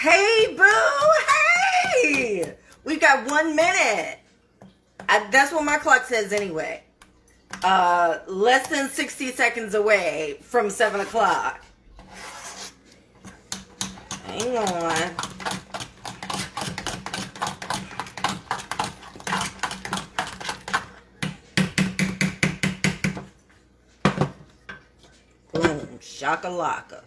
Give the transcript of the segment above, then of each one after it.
Hey, boo! Hey! We've got 1 minute. That's what my clock says anyway. Less than 60 seconds away from 7 o'clock. Hang on. Boom. Shakalaka.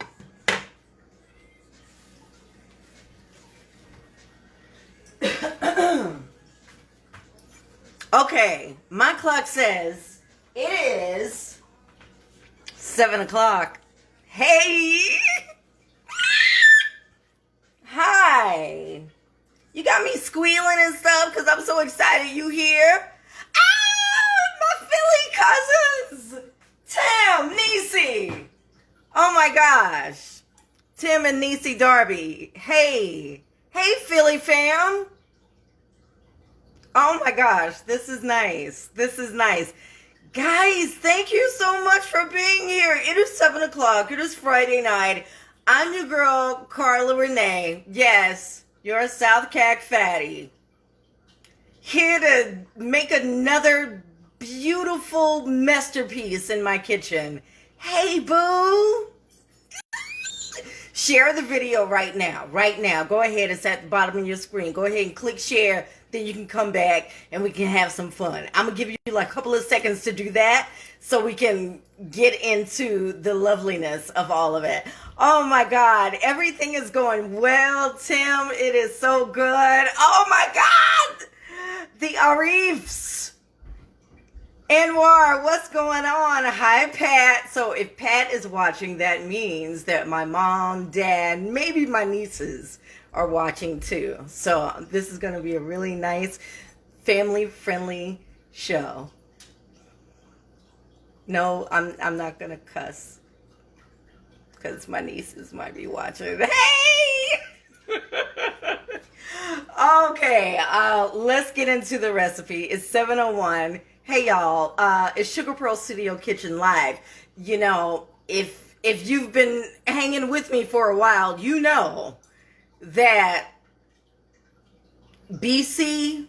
Okay, my clock says it is 7 o'clock. Hey! Hi! You got me squealing and stuff because I'm so excited you here. Ah! My Philly cousins! Tim, Niecy! Oh my gosh. Tim and Niecy Darby. Hey! Hey, Philly fam! Oh my gosh, this is nice. This is nice. Guys, thank you so much for being here. It is 7 o'clock. It is Friday night. I'm your girl, Carla Renee. Yes, you're a South Cac fatty. Here to make another beautiful masterpiece in my kitchen. Hey, boo. Share the video right now. Right now. Go ahead. It's at the bottom of your screen. Go ahead and click share. Then you can come back and we can have some fun. I'm going to give you like a couple of seconds to do that so we can get into the loveliness of all of it. Oh my God. Everything is going well, Tim. It is so good. Oh my God. The Arifs. Anwar, what's going on? Hi, Pat. So if Pat is watching, that means that my mom, dad, maybe my nieces are watching too. So this is going to be a really nice family-friendly show. No, I'm not going to cuss because my nieces might be watching. Hey! Okay, let's get into the recipe. It's 7:01. Hey y'all, it's SugarPearl's Studio Kitchen Live. You know, if you've been hanging with me for a while, you know that BC,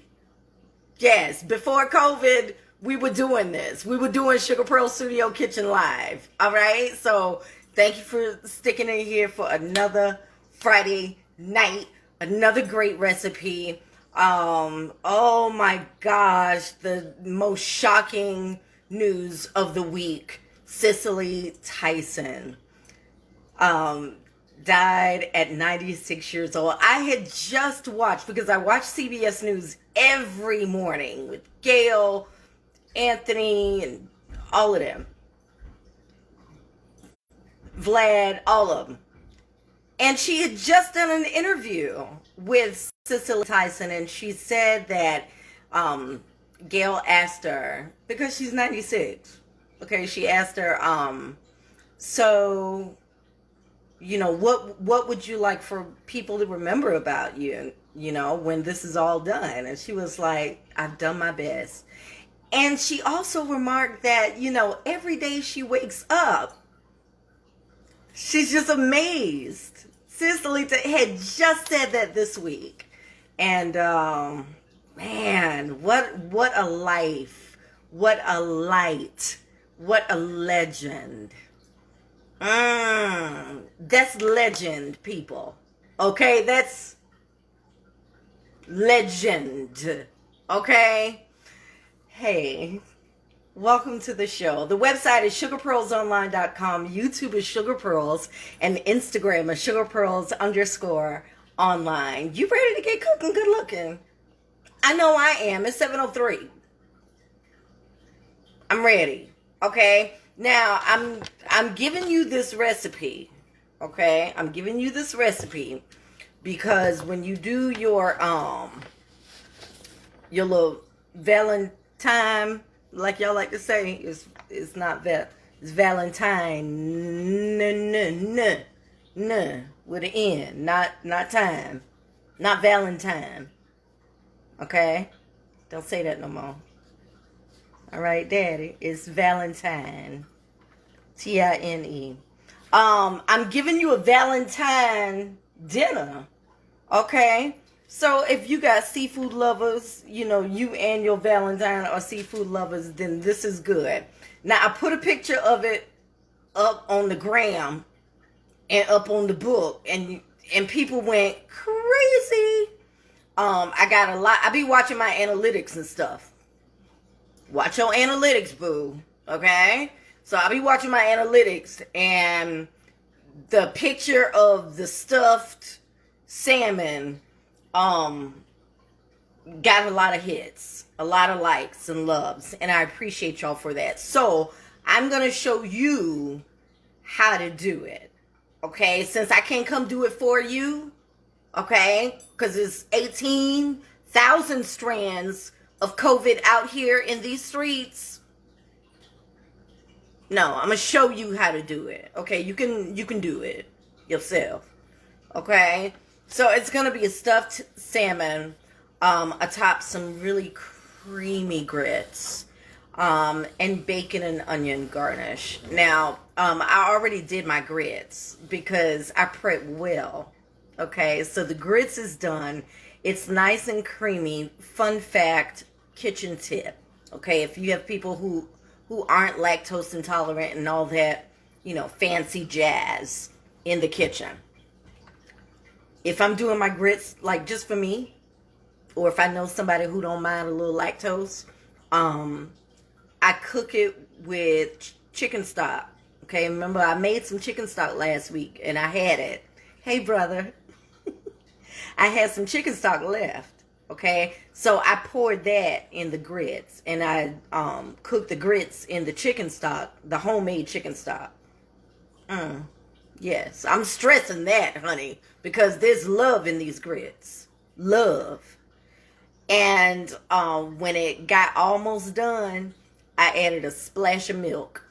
yes, before COVID, we were doing this. We were doing SugarPearl's Studio Kitchen Live. All right, so thank you for sticking in here for another Friday night, another great recipe. Oh my gosh, the most shocking news of the week. Cicely Tyson died at 96 years old. I had just watched, because I watch CBS News every morning with Gail, Anthony, and all of them. Vlad, all of them. And she had just done an interview with Cicely Tyson, and she said that Gail asked her, because she's 96, okay, she asked her, so, you know, what would you like for people to remember about you, you know, when this is all done? And she was like, I've done my best. And she also remarked that, you know, every day she wakes up, she's just amazed. Cicely had just said that this week. And, man, what a life. What a light. What a legend. That's legend, people. Okay, that's legend. Okay? Hey, welcome to the show. The website is SugarPearlsOnline.com. YouTube is SugarPearls. And Instagram is SugarPearls_online. You ready to get cooking good looking? I know I am. It's 7:03. I'm ready. Okay? Now, I'm giving you this recipe. Okay? I'm giving you this recipe because when you do your little Valentine, like y'all like to say, it's not that, it's Valentine, with an N, not time, not Valentine. Okay, don't say that no more. All right, Daddy, it's Valentine, Tine. I'm giving you a Valentine dinner Okay. So if you got seafood lovers, you know, you and your Valentine are seafood lovers, then this is good. Now I put a picture of it up on the gram and up on the book, and people went crazy. I got a lot. I be watching my analytics and stuff. Watch your analytics, boo. Okay? So I'll be watching my analytics, and the picture of the stuffed salmon got a lot of hits, a lot of likes and loves, and I appreciate y'all for that. So I'm gonna show you how to do it. Okay, since I can't come do it for you, okay, because it's 18,000 strands of COVID out here in these streets. No, I'm gonna show you how to do it. Okay, you can do it yourself. Okay, so it's gonna be a stuffed salmon atop some really creamy grits, and bacon and onion garnish. Now, I already did my grits because I prep well. Okay, so the grits is done. It's nice and creamy. Fun fact, kitchen tip. Okay, if you have people who aren't lactose intolerant and all that, you know, fancy jazz in the kitchen. If I'm doing my grits like just for me, or if I know somebody who don't mind a little lactose, I cook it with chicken stock. Okay, remember I made some chicken stock last week and I had it. Hey brother, I had some chicken stock left. Okay, so I poured that in the grits, and I cooked the grits in the chicken stock, the homemade chicken stock. Yes, I'm stressing that, honey, because there's love in these grits. Love. And when it got almost done, I added a splash of milk.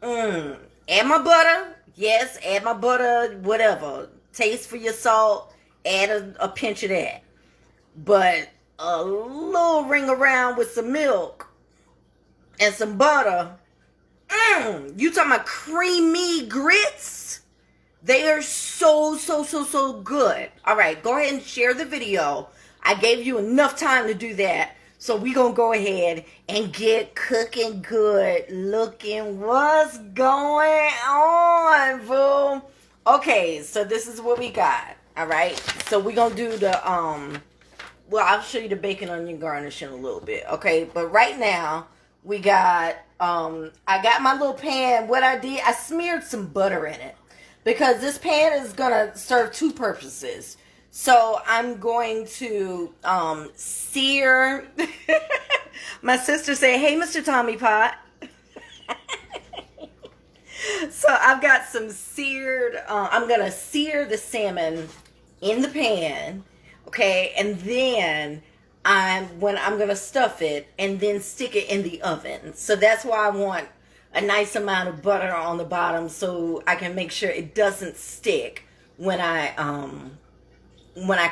Add my butter. Yes, add my butter, whatever. Taste for your salt. Add a pinch of that. But a little ring around with some milk and some butter. You talking about creamy grits? They are so good. All right, go ahead and share the video. I gave you enough time to do that. So we gonna go ahead and get cooking good. Looking what's going on, boo. Okay, so this is what we got. All right, so we gonna do the well, I'll show you the bacon onion garnish in a little bit. Okay, but right now we got I got my little pan. What I did, I smeared some butter in it because this pan is gonna serve two purposes. So I'm going to sear. My sister said, "Hey, Mr. Tommy Pot." So I've got some seared. I'm gonna sear the salmon in the pan, okay, and then I'm gonna stuff it and then stick it in the oven. So that's why I want a nice amount of butter on the bottom so I can make sure it doesn't stick when I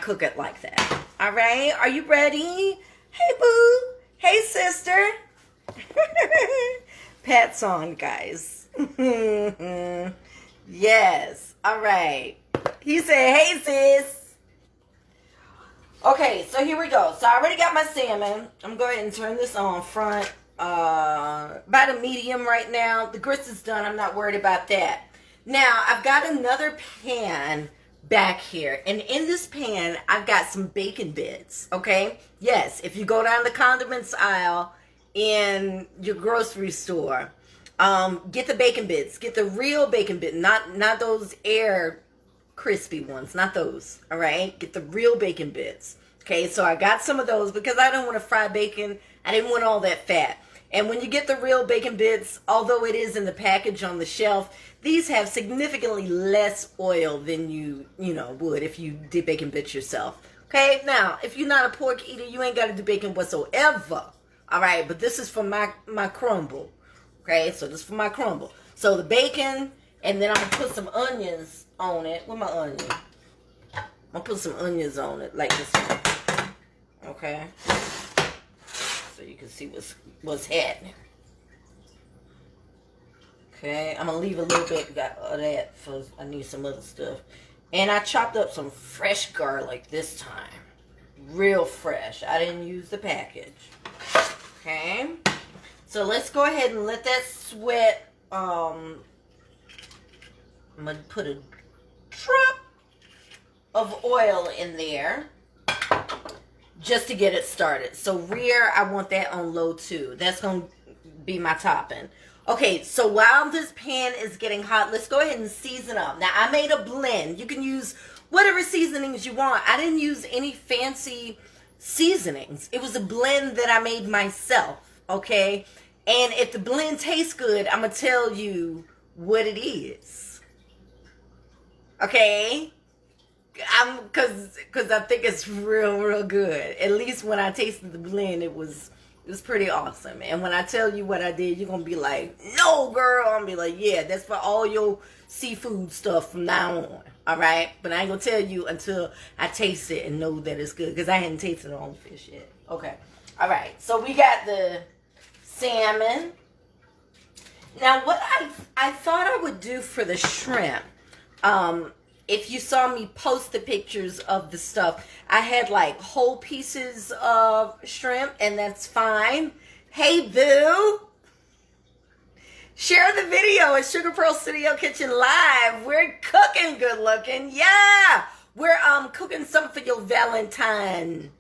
cook it like that. All right, are you ready? Hey boo, hey sister. Pat's on, guys. Yes, all right. He said, "Hey sis." Okay, so here we go. So I already got my salmon. I'm going and turn this on front. About a medium right now. The grits is done. I'm not worried about that. Now I've got another pan back here, and in this pan I've got some bacon bits. Okay, yes, if you go down the condiments aisle in your grocery store, get the bacon bits. Get the real bacon bit, not those air crispy ones, not those. All right, get the real bacon bits. Okay, so I got some of those because I don't want to fry bacon. I didn't want all that fat. And when you get the real bacon bits, although it is in the package on the shelf, these have significantly less oil than you would if you did bacon bits yourself. Okay, now if you're not a pork eater, you ain't got to do bacon whatsoever. All right, but this is for my crumble. Okay, so this is for my crumble. So the bacon, and then I'm gonna put some onions on it. Where's my onion? I'm gonna put some onions on it like this one. Okay, so you can see what's happening. Okay, I'm gonna leave a little bit of that for I need some other stuff. And I chopped up some fresh garlic this time. Real fresh. I didn't use the package. Okay. So let's go ahead and let that sweat. I'm going to put a drop of oil in there just to get it started. So rear, I want that on low too. That's going to be my topping. Okay, so while this pan is getting hot, let's go ahead and season up. Now, I made a blend. You can use whatever seasonings you want. I didn't use any fancy seasonings. It was a blend that I made myself, okay? And if the blend tastes good, I'm going to tell you what it is. Okay? Because I think it's real good. At least when I tasted the blend, it was pretty awesome. And when I tell you what I did, you're going to be like, no, girl. I'm going to be like, yeah, that's for all your seafood stuff from now on. All right? But I ain't going to tell you until I taste it and know that it's good. Because I hadn't tasted it on fish yet. Okay. All right. So we got the salmon. Now, what I thought I would do for the shrimp, if you saw me post the pictures of the stuff, I had like whole pieces of shrimp, and that's fine. Hey, boo. Share the video at Sugar Pearl Studio Kitchen Live. We're cooking good looking. Yeah. We're cooking something for your Valentine.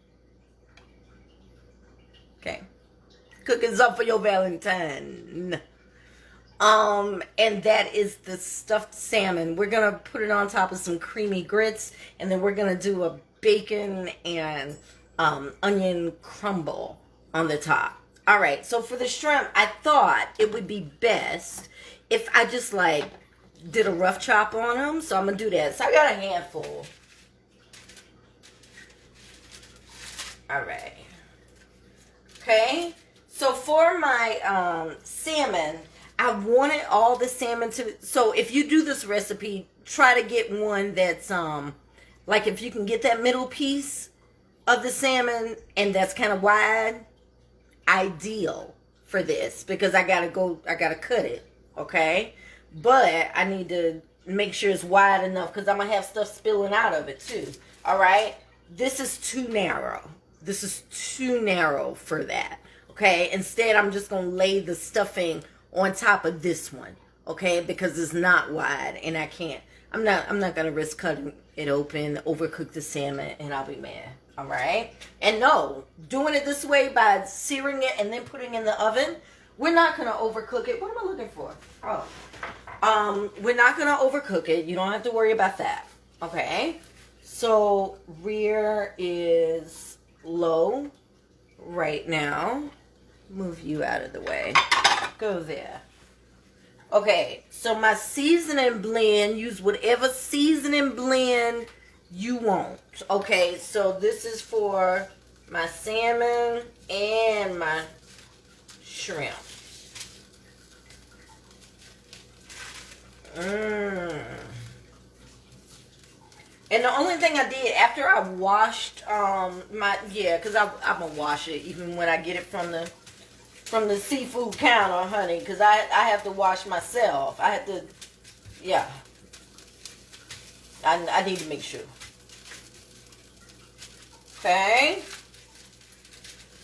Okay. Cooking something for your Valentine. And that is the stuffed salmon. We're going to put it on top of some creamy grits, and then we're going to do a bacon and onion crumble on the top. All right, so for the shrimp, I thought it would be best if I just like did a rough chop on them. So I'm going to do that. So I got a handful. All right. Okay. So for my salmon, I wanted all the salmon to, so if you do this recipe, try to get one that's, like if you can get that middle piece of the salmon and that's kind of wide, ideal for this, because I gotta cut it, okay? But I need to make sure it's wide enough because I'm gonna have stuff spilling out of it too, all right? This is too narrow. This is too narrow for that, okay? Instead, I'm just gonna lay the stuffing on top of this one, okay? Because it's not wide, and I can't. I'm not gonna risk cutting it open, overcook the salmon, and I'll be mad. All right? And no, doing it this way by searing it and then putting it in the oven, we're not gonna overcook it. What am I looking for? Oh, we're not gonna overcook it. You don't have to worry about that. Okay? So rear is low right now. Move you out of the way. Go there. Okay, so my seasoning blend, use whatever seasoning blend you want. Okay, so this is for my salmon and my shrimp. And the only thing I did after I washed because I'm gonna wash it even when I get it from the seafood counter, honey, because I have to wash myself. I have to, yeah. I need to make sure. Okay.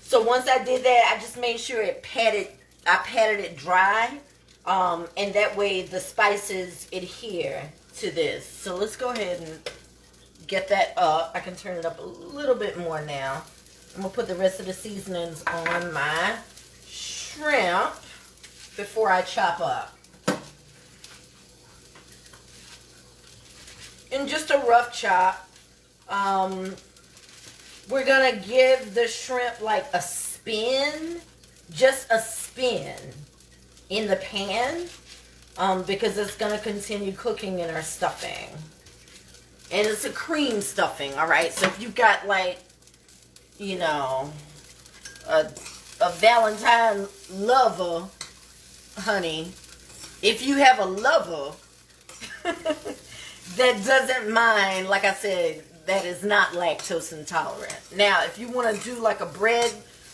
So once I did that, I just made sure I patted it dry. And that way the spices adhere to this. So let's go ahead and get that up. I can turn it up a little bit more now. I'm going to put the rest of the seasonings on my shrimp before I chop up. And just a rough chop. We're going to give the shrimp like a spin. Just a spin in the pan. Because it's going to continue cooking in our stuffing. And it's a cream stuffing, alright? So if you've got like, you know, a Valentine lover, honey, if you have a lover that doesn't mind, like I said, that is not lactose intolerant. Now, if you want to do like a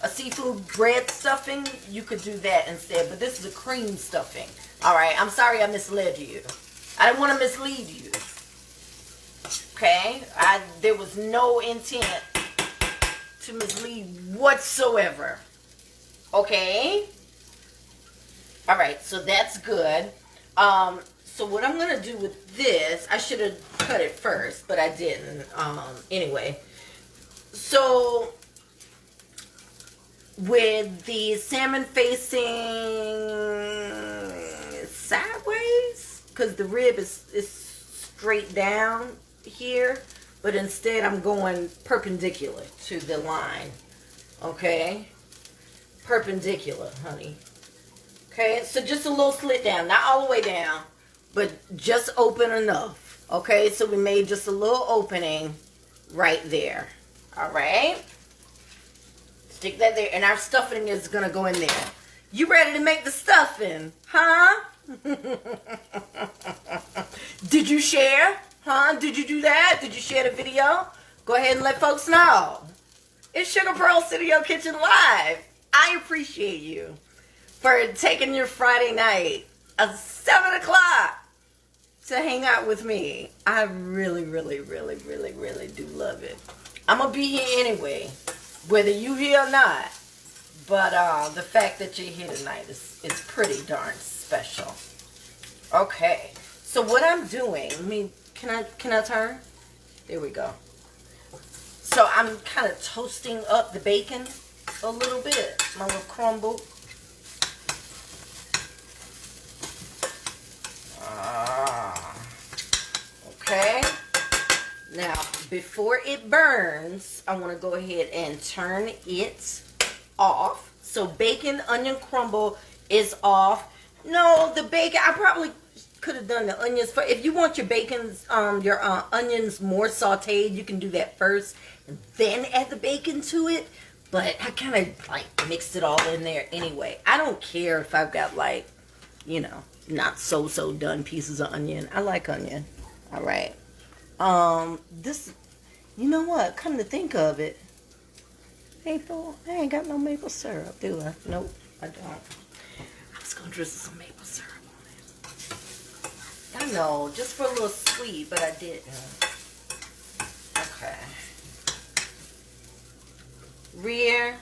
seafood bread stuffing, you could do that instead. But this is a cream stuffing. Alright, I'm sorry I misled you. I didn't want to mislead you. Okay? There was no intent to mislead whatsoever. Okay? Alright, so that's good. So what I'm going to do with this, I should have cut it first, but I didn't. Anyway. So, with the salmon facing sideways, because the rib is straight down here, but instead I'm going perpendicular to the line. Okay? Perpendicular, honey. Okay, so just a little slit down, not all the way down, but just open enough. Okay, so we made just a little opening right there. All right, stick that there, and our stuffing is gonna go in there. You ready to make the stuffing, huh? Did you share? Huh? Did you do that? Did you share the video? Go ahead and let folks know. It's Sugar Pearl Studio Kitchen Live. I appreciate you for taking your Friday night at 7 o'clock to hang out with me. I really, really, really, really, really do love it. I'm going to be here anyway, whether you here or not. But the fact that you're here tonight is pretty darn special. Okay, so what I'm doing, can I turn? There we go. So I'm kind of toasting up the bacon a little bit, my little crumble. Okay. Now, before it burns, I want to go ahead and turn it off. So bacon onion crumble is off. No, the bacon, I probably could have done the onions first. If you want your your onions more sauteed, you can do that first and then add the bacon to it. But I kind of like mixed it all in there anyway. I don't care if I've got like, you know, not so done pieces of onion. I like onion. All right. This, you know what? Come to think of it, maple. I ain't got no maple syrup, do I? Nope, I don't. I was gonna drizzle some maple syrup on it. I know, just for a little sweet, but I didn't. Okay. Rear.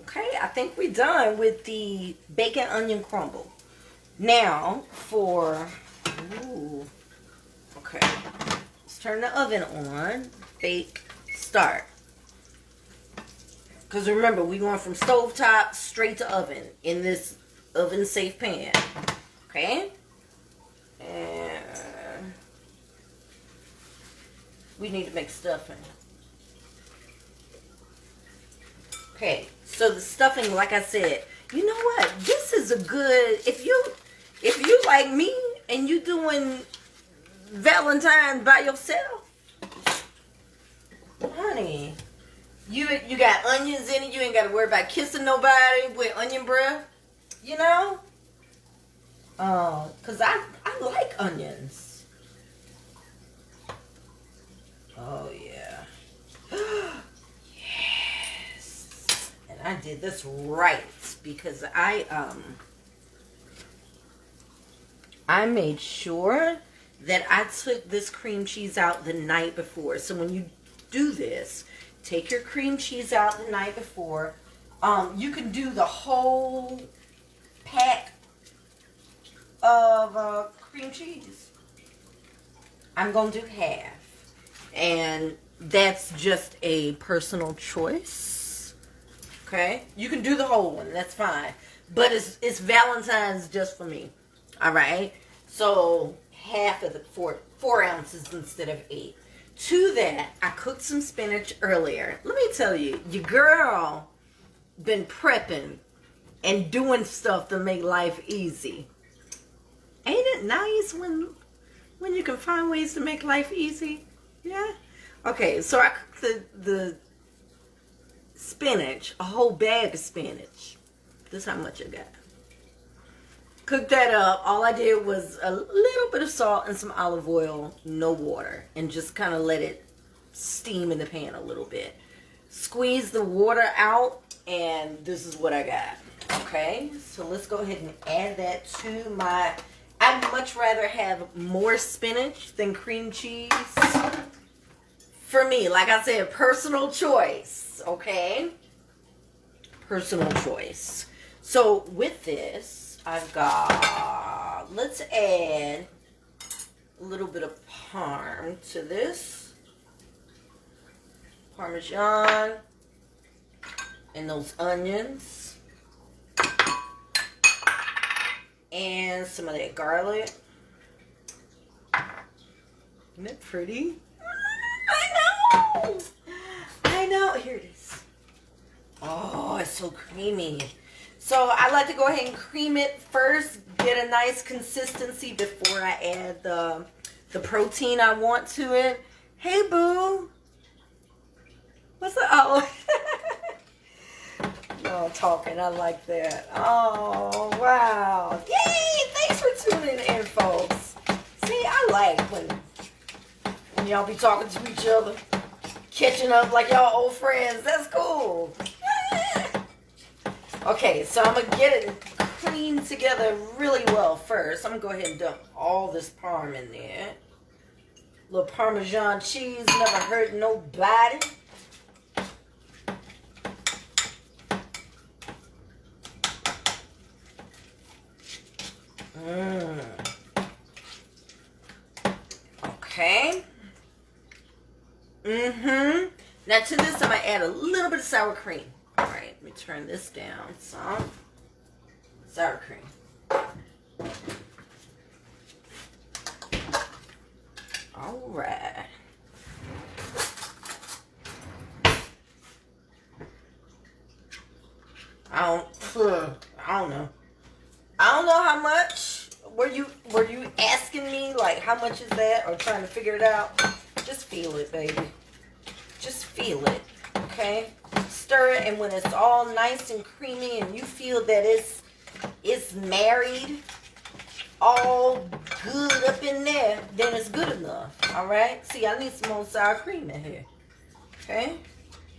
Okay, I think we're done with the bacon onion crumble. Now for, ooh, okay, let's turn the oven on, bake, start. Because remember, we're going from stovetop straight to oven in this oven safe pan. Okay? And we need to make stuffing. Okay, so the stuffing, like I said, you know what? This is a good, if you like me and you doing Valentine's by yourself, honey, you got onions in it. You ain't got to worry about kissing nobody with onion breath, you know? Because I like onions. Oh, yeah. Yes. And I did this right because I made sure that I took this cream cheese out the night before. So when you do this, take your cream cheese out the night before. You can do the whole pack of cream cheese. I'm going to do half. And that's just a personal choice. Okay? You can do the whole one. That's fine. But it's Valentine's just for me. All right? So half of the 4 ounces instead of 8. To that, I cooked some spinach earlier. Let me tell you, your girl been prepping and doing stuff to make life easy. Ain't it nice when you can find ways to make life easy? Yeah? Okay, so I cooked the spinach, a whole bag of spinach. This is how much I got. Cooked that up. All I did was a little bit of salt and some olive oil, no water, and just kind of let it steam in the pan a little bit. Squeeze the water out, and this is what I got. Okay, so let's go ahead and add that to my, I I'd much rather have more spinach than cream cheese. For me, like I said, personal choice, okay? Personal choice. So with this, I've got, let's add a little bit of parm to this. Parmesan and those onions. And some of that garlic. Isn't it pretty? I know. Here it is. Oh, it's so creamy. So I like to go ahead and cream it first, get a nice consistency before I add the protein I want to it. Hey, boo. What's up? Oh. No, I'm talking. I like that. Oh, wow. Yay! Thanks for tuning in, folks. See, I like when y'all be talking to each other, catching up like y'all old friends. That's cool. Okay, so I'm going to get it creamed together really well first. I'm going to go ahead and dump all this parm in there. Little Parmesan cheese never hurt nobody. Okay. Now to this, I'm going to add a little bit of sour cream. All right, let me turn this down some. Sour cream. All right. I don't know. I don't know how much. Were you asking me like how much is that or trying to figure it out? Just feel it, baby. Just feel it. Okay? Stir it, and when it's all nice and creamy and you feel that it's married, all good up in there, then it's good enough. Alright? See, I need some more sour cream in here. Okay?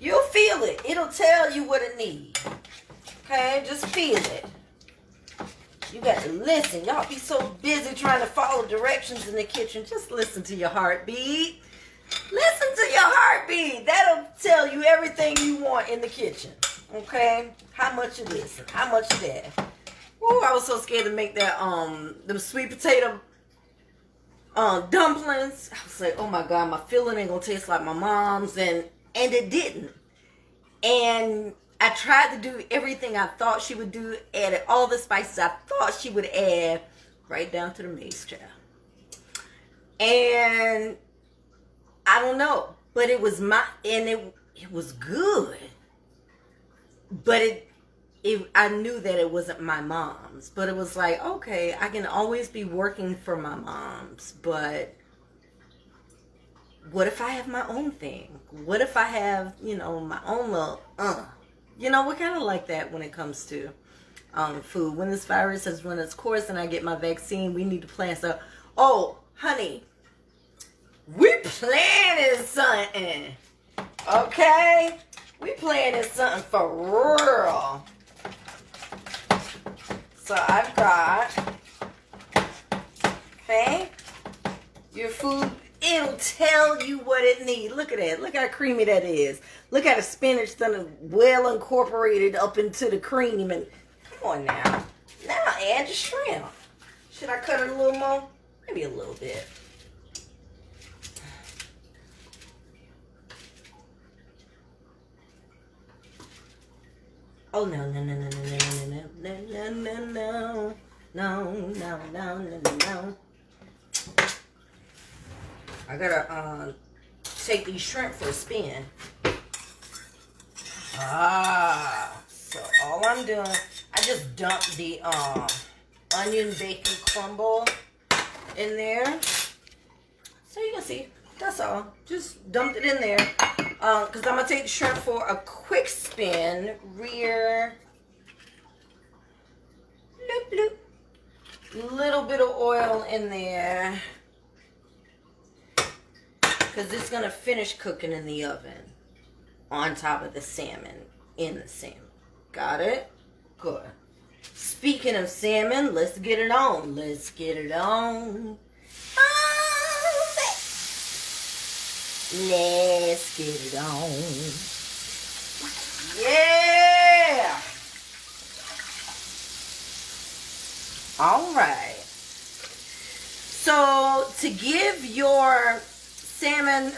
You'll feel it. It'll tell you what it needs. Okay? Just feel it. You got to listen. Y'all be so busy trying to follow directions in the kitchen. Just listen to your heartbeat. Listen to your heartbeat. That'll tell you everything you want in the kitchen. Okay? How much of this and how much of that. Ooh, I was so scared to make that them sweet potato dumplings. I was like, oh my God, my filling ain't gonna taste like my mom's, and it didn't. And I tried to do everything I thought she would do, added all the spices I thought she would add, right down to the mace, child. And I don't know, but it was it was good. But I knew that it wasn't my mom's, but it was like, okay, I can always be working for my mom's, but what if I have my own thing? What if I have, my own little, we're kind of like that when it comes to food. When this virus has run its course and I get my vaccine, we need to plan stuff. Oh, honey, we planning something, okay? We planning something for real. So I've got, okay, your food. It'll tell you what it needs. Look at that. Look how creamy that is. Look how the spinach done well incorporated up into the cream. And come on now. Now add the shrimp. Should I cut it a little more? Maybe a little bit. Oh no, no, no, no, no, no, no, no, no, no, no, no, no, no, no, no. I gotta take these shrimp for a spin. So all I'm doing, I just dumped the onion bacon crumble in there. So you can see, that's all. Just dumped it in there. Because I'm gonna take the shrimp for a quick spin. Rear. Bloop, bloop. Little bit of oil in there. Because it's going to finish cooking in the oven on top of the salmon, in the salmon. Got it? Good. Speaking of salmon, let's get it on. Let's get it on. Let's get it on. Yeah. All right. So to give your salmon,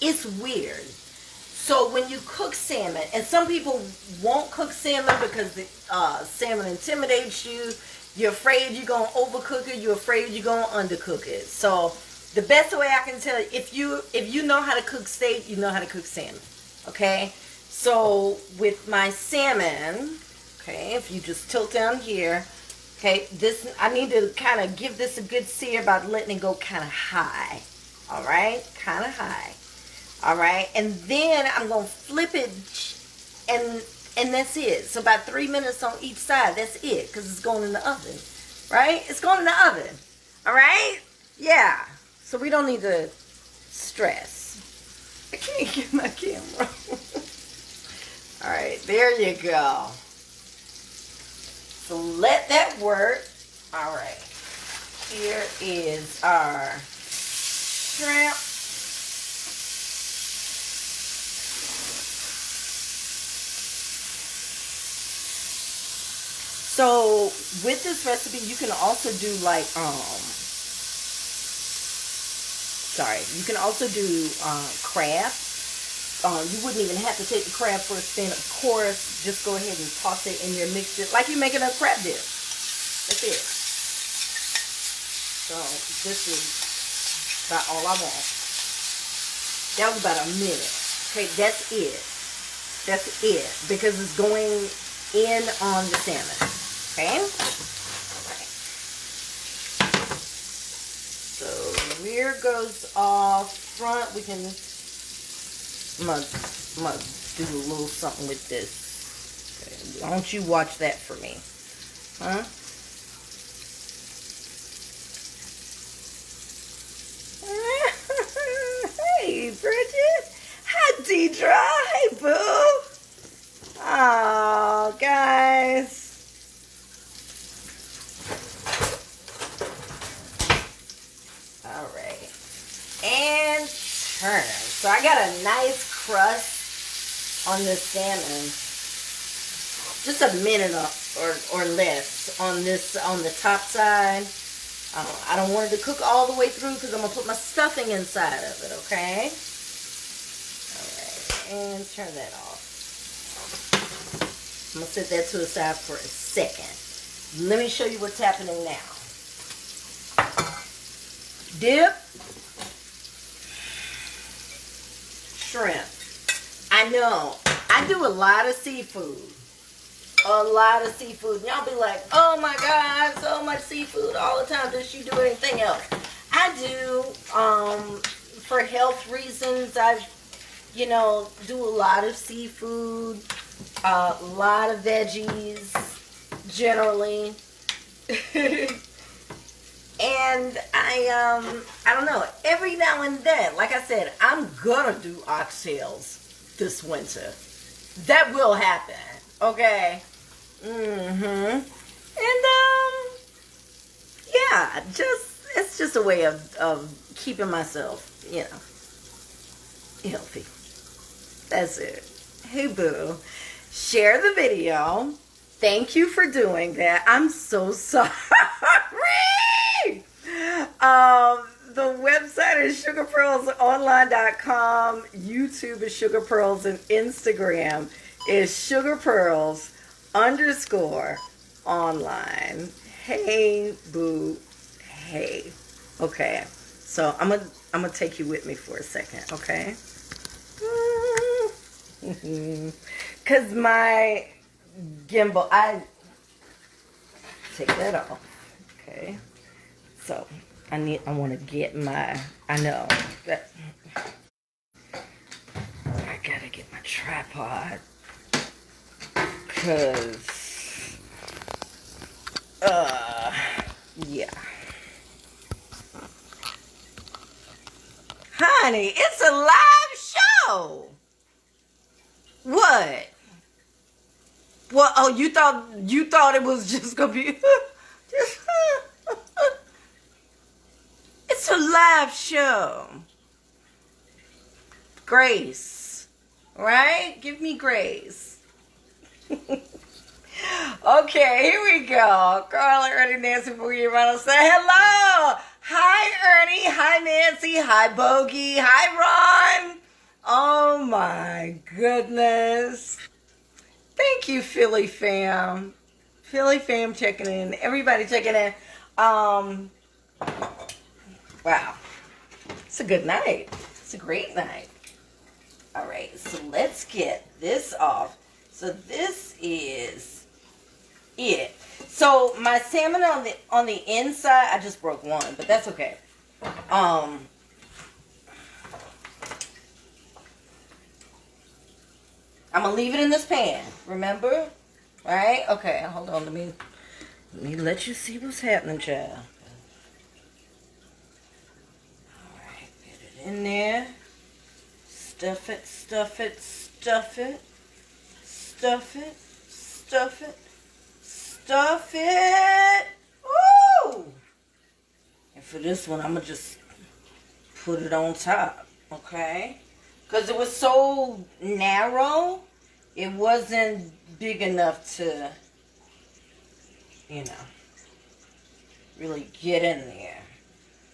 it's weird. So when you cook salmon, and some people won't cook salmon because the salmon intimidates you. You're afraid you're gonna overcook it. You're afraid you're gonna undercook it. So the best way I can tell you, if you know how to cook steak, you know how to cook salmon. Okay. So with my salmon, okay, if you just tilt down here, okay, this I need to kind of give this a good sear by letting it go kind of high. All right, kind of high. All right, and then I'm gonna flip it, and that's it. So about 3 minutes on each side. That's it, because it's going in the oven, right? It's going in the oven. All right, yeah. So we don't need to stress. I can't get my camera. All right, there you go. So let that work. All right, here is our shrimp. So with this recipe, you can also do like, you can also do crab. You wouldn't even have to take the crab for a spin. Of course, just go ahead and toss it in your mixture like you're making a crab dip. That's it. So this is about all I want. That was about a minute. Okay, that's it. That's it, because it's going in on the salmon. Okay. Right. So rear goes off. Front, we can. I'm gonna do a little something with this. Okay. Why don't you watch that for me? Huh? Hey, Bridget. Hi, Deidre. Hey, boo. Oh, guys. All right. And turn. So I got a nice crust on this salmon. Just a minute or less on this, on the top side. I don't want it to cook all the way through because I'm going to put my stuffing inside of it, okay? All right, and turn that off. I'm going to set that to the side for a second. Let me show you what's happening now. Dip. Shrimp. I know. I do a lot of seafood. A lot of seafood. Y'all be like, oh my God, so much seafood all the time. Does she do anything else? I do. For health reasons, I, do a lot of seafood, a lot of veggies, generally. And I don't know. Every now and then, like I said, I'm gonna do oxtails this winter. That will happen. Okay. And yeah, it's just a way of keeping myself, healthy. That's it. Hey boo, share the video. Thank you for doing that. I'm so sorry. The website is SugarPearlsOnline.com. YouTube is SugarPearls, and Instagram is SugarPearls_online. Hey boo. Hey. Okay. So I'm gonna take you with me for a second, okay? Cause my gimbal, I take that off. Okay. So I want to get my, I know that I gotta get my tripod, cause yeah, honey, it's a live show. What Well, oh, you thought it was just gonna be just, it's a live show. Grace. Right? Give me grace. Okay, here we go. Carla, Ernie, Nancy, Boogie, Ronald say hello. Hi, Ernie. Hi, Nancy. Hi, Bogey. Hi, Ron. Oh, my goodness. Thank you, Philly fam. Philly fam checking in. Everybody checking in. Wow. It's a good night. It's a great night. All right, so let's get this off. So this is it. So my salmon on the inside, I just broke one, but that's okay. I'm gonna leave it in this pan. Remember, right? Okay, hold on. Let me let you see what's happening, child. All right, get it in there. Stuff it, stuff it, stuff it, stuff it, stuff it, stuff it. Woo! And for this one, I'm going to just put it on top, okay? Because it was so narrow, it wasn't big enough to, you know, really get in there.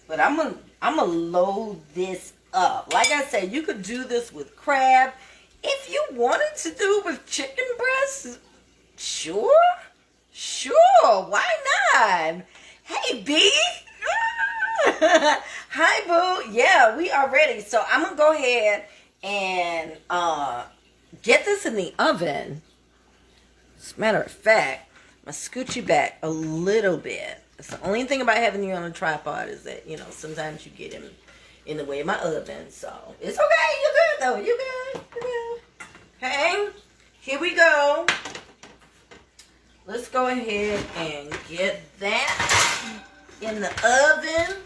But I'm gonna load this up. Like I said, you could do this with crab. If you wanted to do it with chicken breasts, sure. Why not? Hey, B. Hi, boo. Yeah, we are ready. So I'm gonna go ahead and get this in the oven. As a matter of fact, I'm gonna scoot you back a little bit. That's the only thing about having you on a tripod is that, you know, sometimes you get in the way of my oven. So it's okay. You're good though. You're good. Okay. Here we go. Let's go ahead and get that in the oven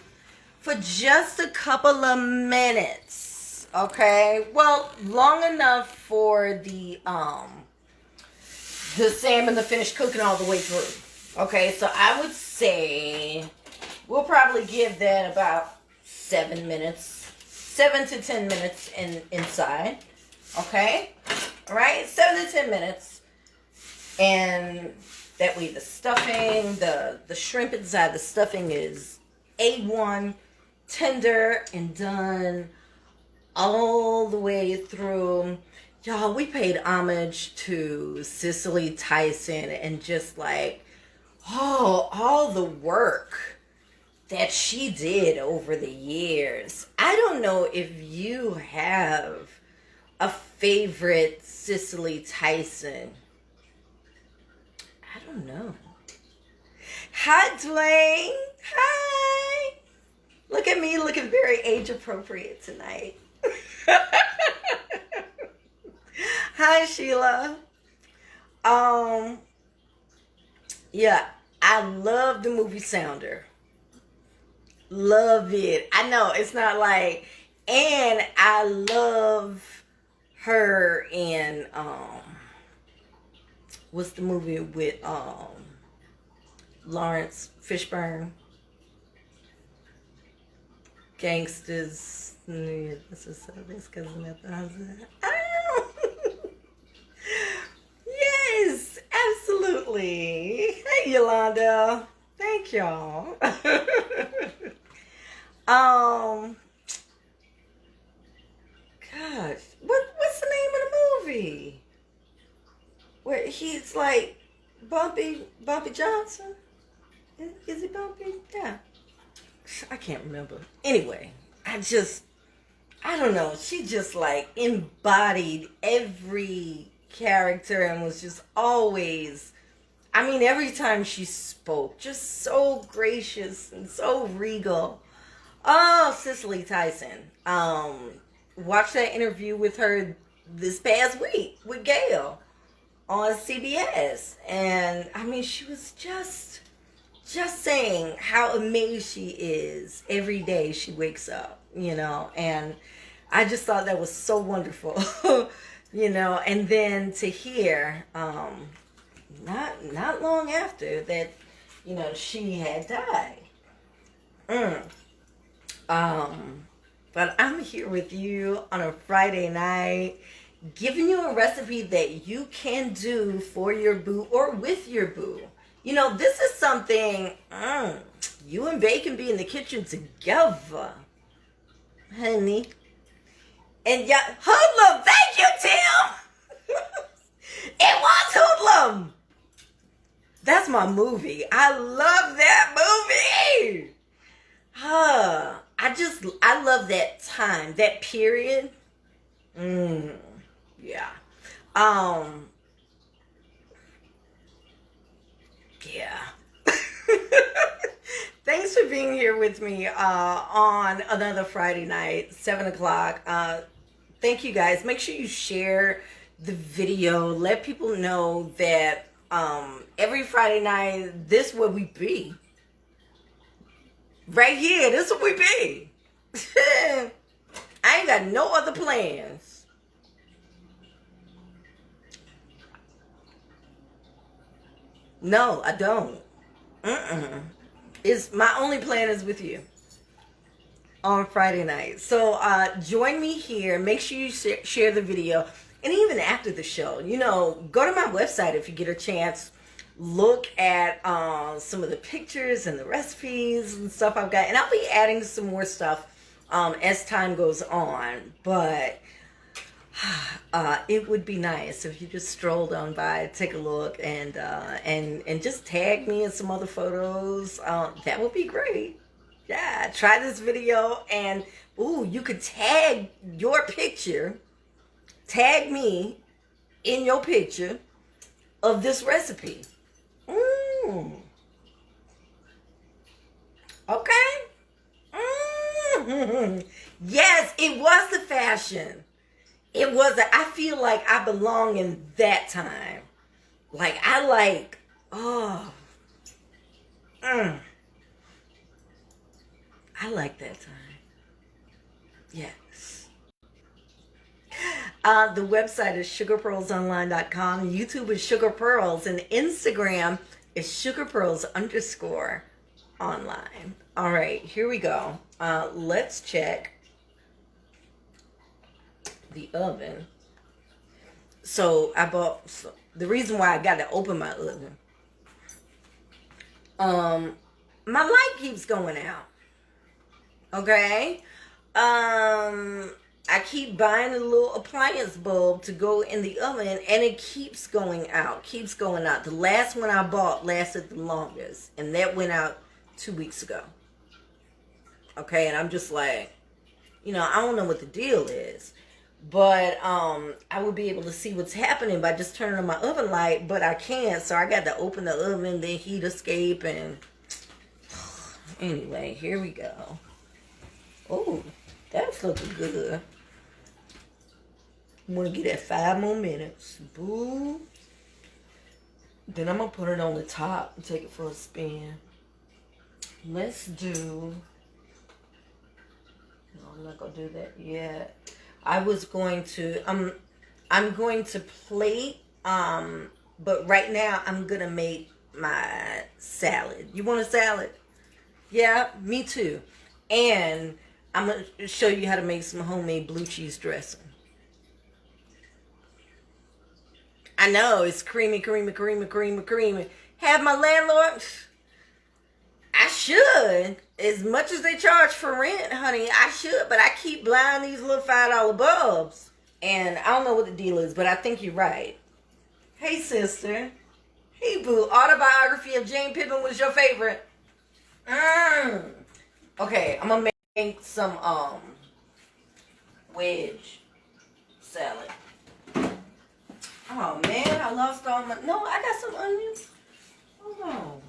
for just a couple of minutes. Okay. Well, long enough for the salmon to finish cooking all the way through. Okay, so I would say we'll probably give that about 7 minutes, 7 to 10 minutes inside. Okay, all right, 7 to 10 minutes, and that way the stuffing, the shrimp inside the stuffing is A1, tender and done all the way through. Y'all, we paid homage to Cicely Tyson and just like, oh, all the work that she did over the years. I don't know if you have a favorite Cicely Tyson. I don't know. Hi, Dwayne. Hi. Look at me looking very age appropriate tonight. Hi, Sheila. Yeah, I love the movie Sounder. Love it. I know it's not like, and I love her in what's the movie with Lawrence Fishburne? Gangsters. Yeah, this is this cousin at the house. Yes, absolutely. Hey, Yolanda. Thank y'all. Gosh, what's the name of the movie? Where he's like Bumpy Johnson? Is he Bumpy? Yeah. I can't remember. Anyway, I don't know. She just like embodied every character and was just always, I mean, every time she spoke, just so gracious and so regal. Oh, Cicely Tyson. Watched that interview with her this past week with Gail on CBS. And I mean, she was just saying how amazed she is every day she wakes up, you know, and I just thought that was so wonderful, you know, and then to hear not long after that, she had died. But I'm here with you on a Friday night, giving you a recipe that you can do for your boo or with your boo. This is something you and Bae can be in the kitchen together, honey. And yeah, hoodlum, thank you, Tim. It was hoodlum. That's my movie. I love that movie. I love that time, that period. Yeah. Yeah. Thanks for being here with me on another Friday night, 7 o'clock. Thank you guys. Make sure you share the video. Let people know that every Friday night, this is where we be. Right here, this is where we be. I ain't got no other plans. No, I don't. It's my only plan is with you on Friday night. So join me here. Make sure you share the video. And even after the show, go to my website if you get a chance. Look at some of the pictures and the recipes and stuff I've got. And I'll be adding some more stuff as time goes on. But it would be nice if you just strolled on by, take a look, and just tag me in some other photos. That would be great. Yeah, try this video, and you could tag your picture, tag me in your picture of this recipe. Okay. Yes, it was the fashion. It was. I feel like I belong in that time. Like I like. I like that time. Yes. The website is SugarPearlsOnline.com. YouTube is SugarPearls, and Instagram is SugarPearls_online. All right, here we go. Let's check the oven. So the reason why I got to open my oven. My light keeps going out. Okay. I keep buying a little appliance bulb to go in the oven, and it keeps going out. The last one I bought lasted the longest, and that went out 2 weeks ago. Okay, and I'm just like, I don't know what the deal is. But I would be able to see what's happening by just turning on my oven light, but I can't, so I got to open the oven, then heat escape, and anyway, here we go. Oh, that's looking good. I'm going to get that 5 more minutes. Boo. Then I'm going to put it on the top and take it for a spin. Let's do... No, I'm not going to do that yet. I was going to... I'm going to plate, but right now I'm going to make my salad. You want a salad? Yeah, me too. And I'm going to show you how to make some homemade blue cheese dressing. I know, it's creamy. Have my landlord... I should. As much as they charge for rent, honey, I should. But I keep buying these little $5 bulbs. And I don't know what the deal is, but I think you're right. Hey, sister. Hey, boo. Autobiography of Jane Pittman was your favorite. Okay, I'm going to make some wedge salad. Oh, man, I lost all my... No, I got some onions. Hold on.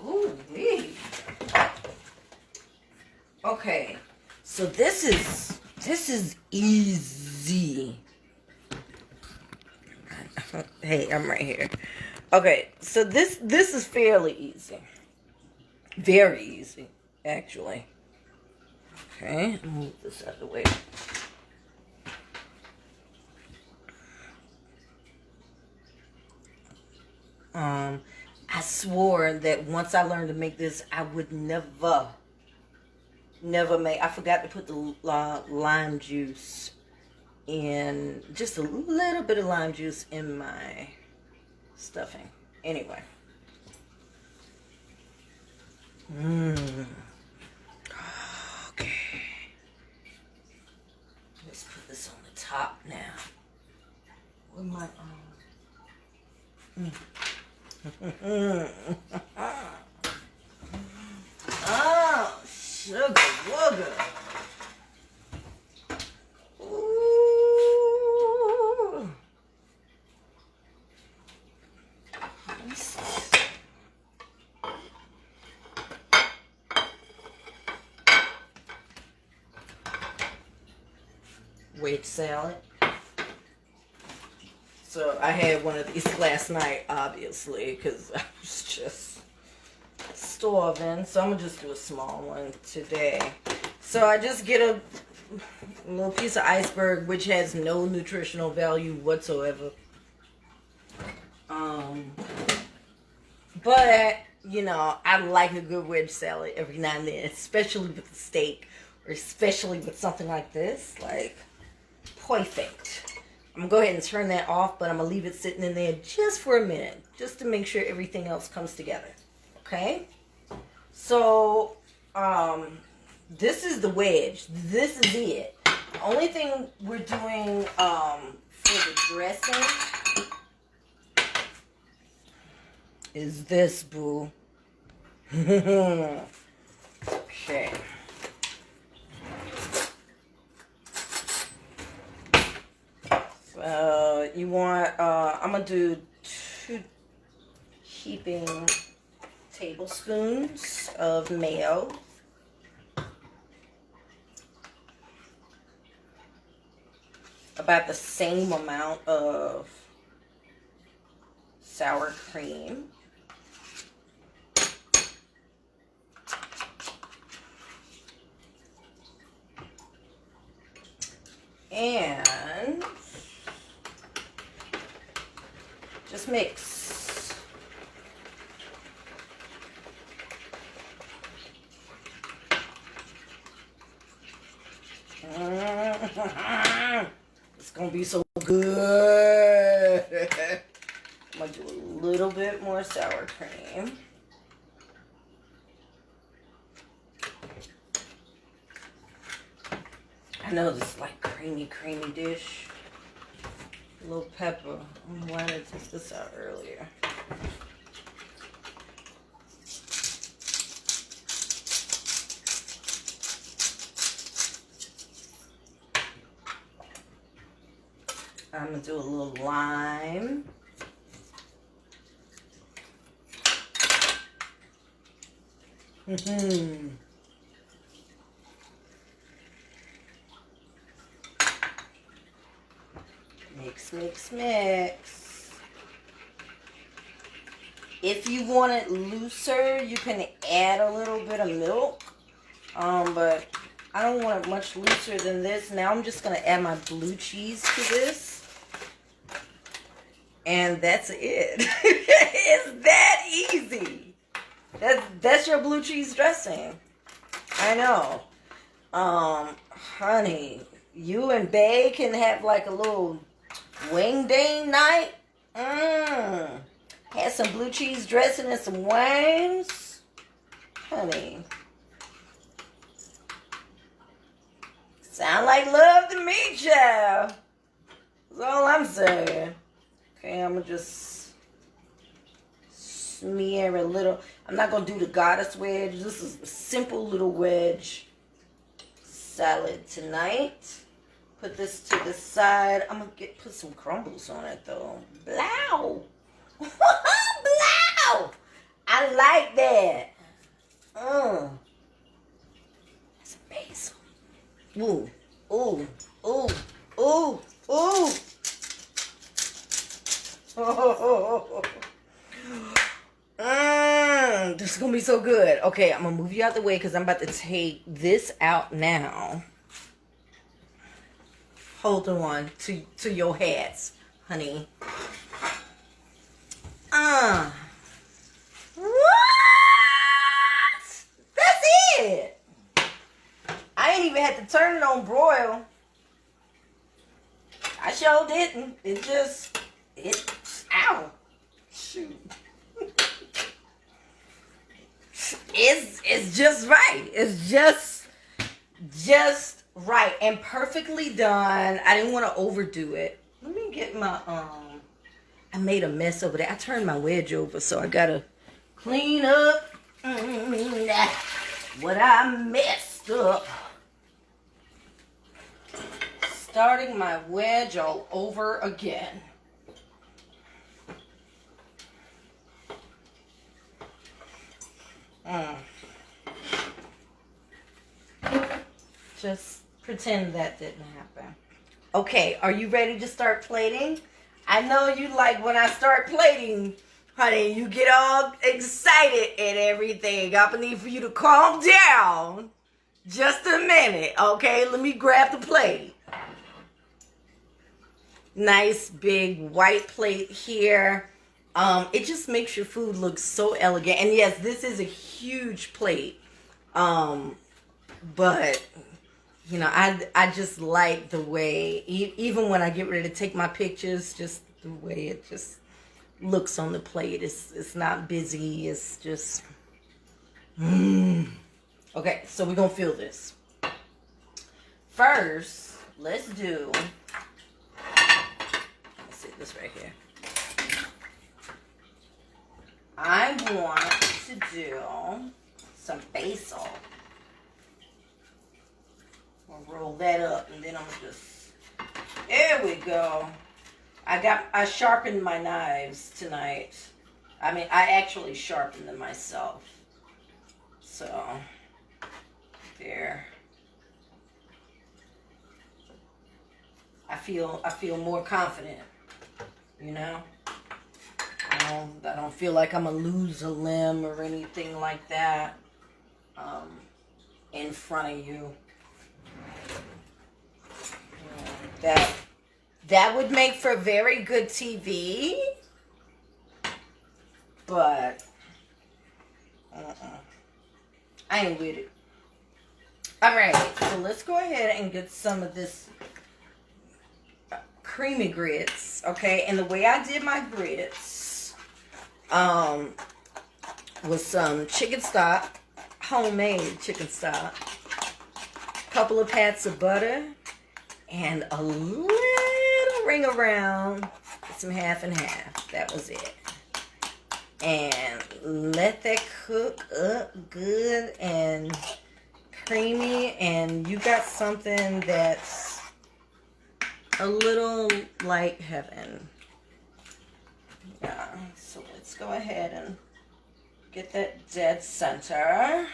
Ooh, wee. Okay, so this is easy. Hey, I'm right here. Okay, so this is fairly easy. Very easy, actually. Okay, move this out of the way. I swore that once I learned to make this, I would never make. I forgot to put the lime juice in, just a little bit of lime juice in my stuffing. Anyway. Okay. Let's put this on the top now. Where my oh, sugar wugger. Ooh. Wedge salad. So I had one of these last night, obviously, because I was just starving. So I'm going to just do a small one today. So I just get a little piece of iceberg, which has no nutritional value whatsoever. But, you know, I like a good wedge salad every now and then, especially with a steak, or especially with something like this. Like, perfect. I'm going to go ahead and turn that off, but I'm going to leave it sitting in there just for a minute, just to make sure everything else comes together. Okay? So, this is the wedge. This is it. The only thing we're doing for the dressing is this, boo. Okay. You want, I'm going to do 2 heaping tablespoons of mayo. About the same amount of sour cream. And just mix. It's gonna be so good. I'm gonna do a little bit more sour cream. I know this is like creamy dish. A little pepper. I don't know why I took this out earlier. I'm gonna do a little lime. Mix. If you want it looser, you can add a little bit of milk. But I don't want it much looser than this. Now I'm just gonna add my blue cheese to this. And that's it. It's that easy. That's your blue cheese dressing. I know. Honey, you and Bae can have like a little wing day night. Had some blue cheese dressing and some wings. Honey. Sound like love to me, child. That's all I'm saying. Okay, I'm going to just smear a little. I'm not going to do the goddess wedge. This is a simple little wedge salad tonight. Put this to the side. I'm going to put some crumbles on it, though. Blow. Blow. I like that. That's basil. Ooh. Ooh. Ooh. Ooh. Ooh. This is gonna be so good. Okay, I'm gonna move you out the way because I'm about to take this out now. Hold on to your hats, honey. What? That's it. I ain't even had to turn it on broil. I sure didn't. Ow. Shoot. It's just right. It's just right and perfectly done. I didn't want to overdo it. Let me get my I made a mess over there. I turned my wedge over, so I gotta clean up what I messed up. Starting my wedge all over again. Just pretend that didn't happen. Okay, are you ready to start plating? I know you like when I start plating, honey, you get all excited and everything. I'm gonna need for you to calm down just a minute, okay? Let me grab the plate. Nice big white plate here. It just makes your food look so elegant. And yes, this is a huge plate. But you know, I just like the way, even when I get ready to take my pictures, just the way it just looks on the plate. It's not busy. It's just, Okay, so we're going to fill this. First, let's see this right here. I want to do some basil. I'll roll that up and then I'm just, there we go. I sharpened my knives tonight. I mean, I actually sharpened them myself. So, there. I feel more confident, you know? I don't feel like I'm gonna lose a limb or anything like that in front of you. That would make for very good TV, but I ain't with it. All right, so let's go ahead and get some of this creamy grits, okay? And the way I did my grits was some chicken stock, homemade chicken stock, a couple of pats of butter, and a little ring around, some half and half. That was it. And let that cook up good and creamy, and you got something that's a little like heaven. Yeah, so let's go ahead and get that dead center.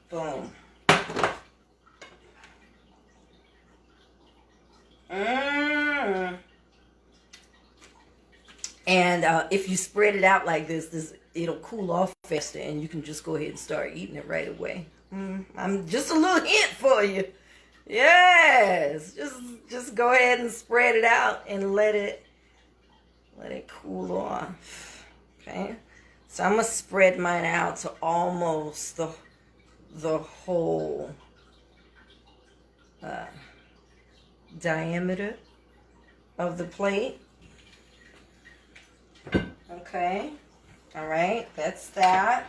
Boom. And if you spread it out like this, it'll cool off faster, and you can just go ahead and start eating it right away. I'm just a little hint for you. Yes, just go ahead and spread it out and let it cool off. Okay, so I'm gonna spread mine out to almost the whole diameter of the plate. Okay, all right, that's that.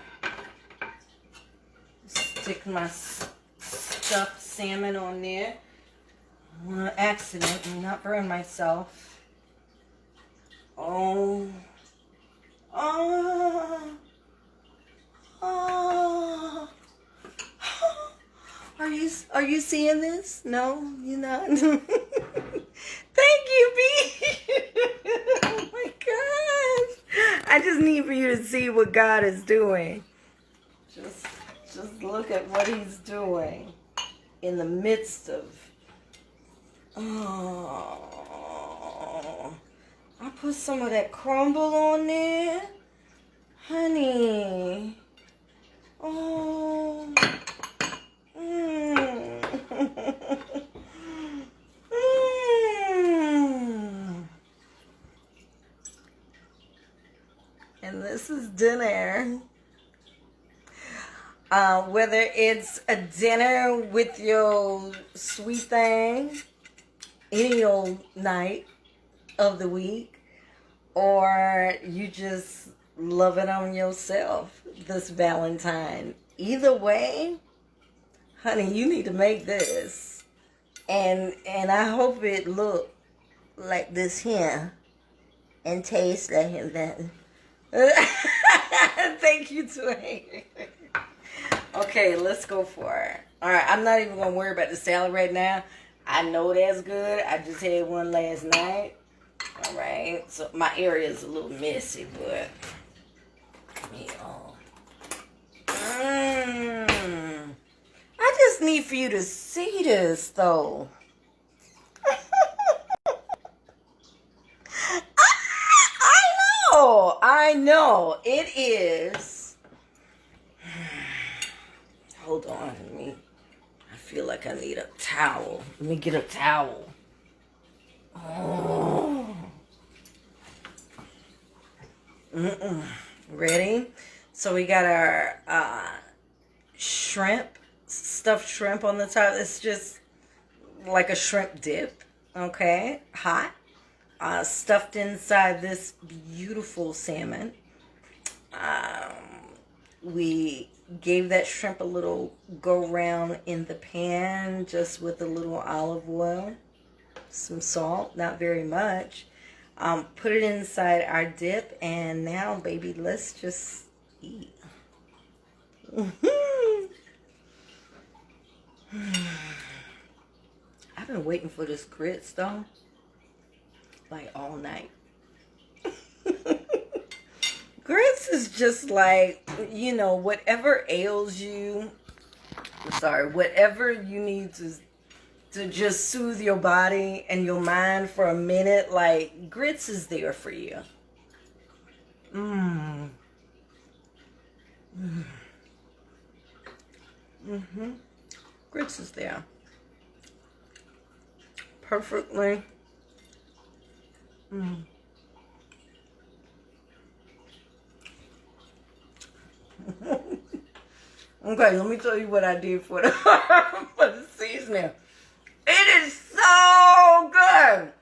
Stick my stuffed salmon on there. I want to accident and not burn myself. Oh. Are you seeing this? No, you're not. Thank you, B. Oh my gosh. I just need for you to see what God is doing. Just look at what he's doing in the midst of. Oh, I put some of that crumble on there, honey. Oh. and this is dinner. Whether it's a dinner with your sweet thing, any old night of the week, or you just love it on yourself this Valentine. Either way, honey, you need to make this. And I hope it look like this here and taste like that. Thank you, Dwayne. Okay, let's go for it. All right, I'm not even going to worry about the salad right now. I know that's good. I just had one last night. All right, so my area is a little messy, but I just need for you to see this, though. I know. It is. Hold on, I feel like I need a towel. Let me get a towel. Oh. Ready? So we got our shrimp, stuffed shrimp on the top. It's just like a shrimp dip. Okay, hot. Stuffed inside this beautiful salmon. We gave that shrimp a little go round in the pan, just with a little olive oil, some salt, not very much. Put it inside our dip, and now, baby, let's just eat. I've been waiting for this grits, though, like all night. Grits is just like, whatever ails you, whatever you need to just soothe your body and your mind for a minute, like, grits is there for you. Grits is there. Perfectly. Okay, let me tell you what I did for the for the seasoning. It is so good.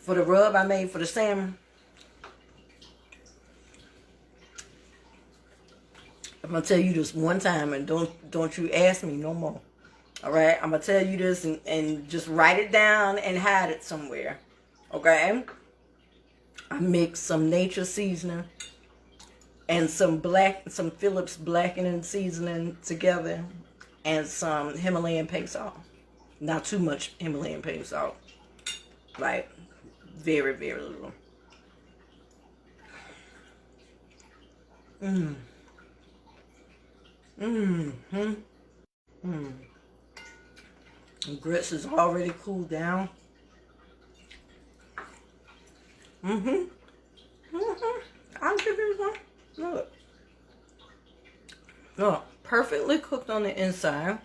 For the rub I made for the salmon, I'm gonna tell you this one time, and don't you ask me no more. All right, I'm gonna tell you this and just write it down and hide it somewhere. Okay. I mixed some nature seasoning and some Phillips blackening seasoning together, and some Himalayan pink salt. Not too much Himalayan pink salt. Like, very, very little. The grits is already cooled down. I'll give you one. Look, perfectly cooked on the inside.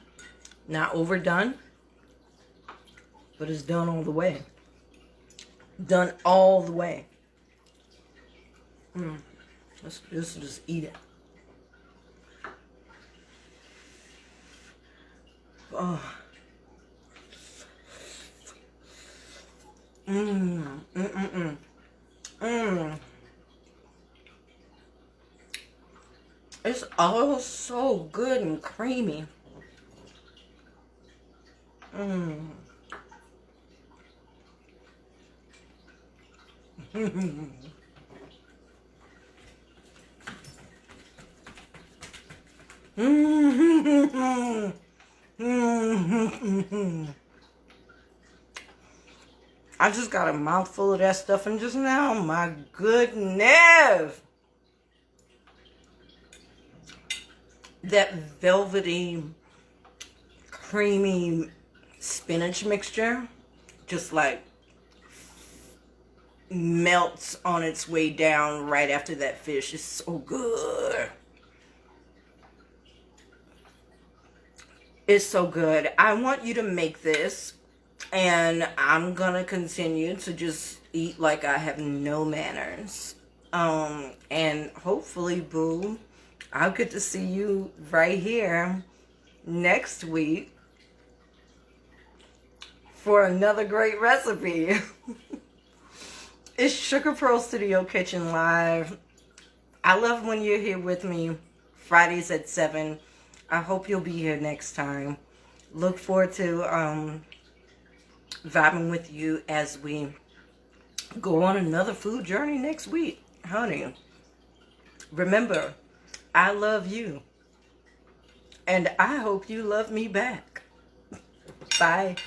Not overdone, but it's done all the way. Done all the way. Let's just eat it. Oh. It's all so good and creamy. I just got a mouthful of that stuff and just now, my goodness. That velvety, creamy spinach mixture just like melts on its way down right after that fish. It's so good. It's so good. I want you to make this, and I'm gonna continue to just eat like I have no manners. And hopefully, boo, I'll get to see you right here next week for another great recipe. It's Sugar Pearl Studio Kitchen Live. I love when you're here with me Fridays at 7. I hope you'll be here next time. Look forward to vibing with you as we go on another food journey next week. Honey, remember, I love you. And I hope you love me back. Bye.